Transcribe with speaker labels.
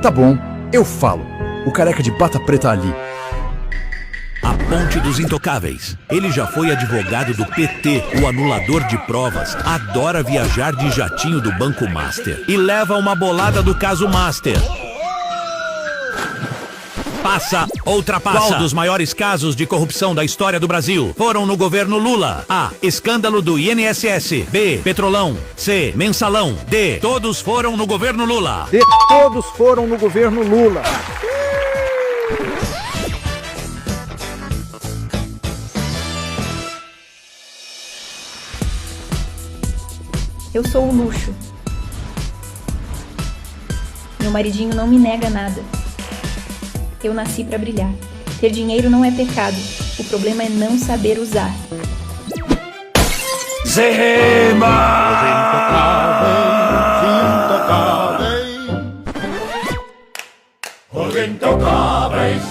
Speaker 1: Tá bom, eu falo. O careca de bata preta ali.
Speaker 2: A Ponte dos Intocáveis. Ele já foi advogado do PT, o anulador de provas, adora viajar de jatinho do Banco Master e leva uma bolada do caso Master. Passa, ultrapassa. Qual dos maiores casos de corrupção da história do Brasil foram no governo Lula? A. Escândalo do INSS. B. Petrolão. C. Mensalão. D. Todos foram no governo Lula.
Speaker 3: D. Todos foram no governo Lula.
Speaker 4: Eu sou o luxo. Meu maridinho não me nega nada. Eu nasci pra brilhar. Ter dinheiro não é pecado. O problema é não saber usar.
Speaker 2: Zema!
Speaker 5: Os intocáveis.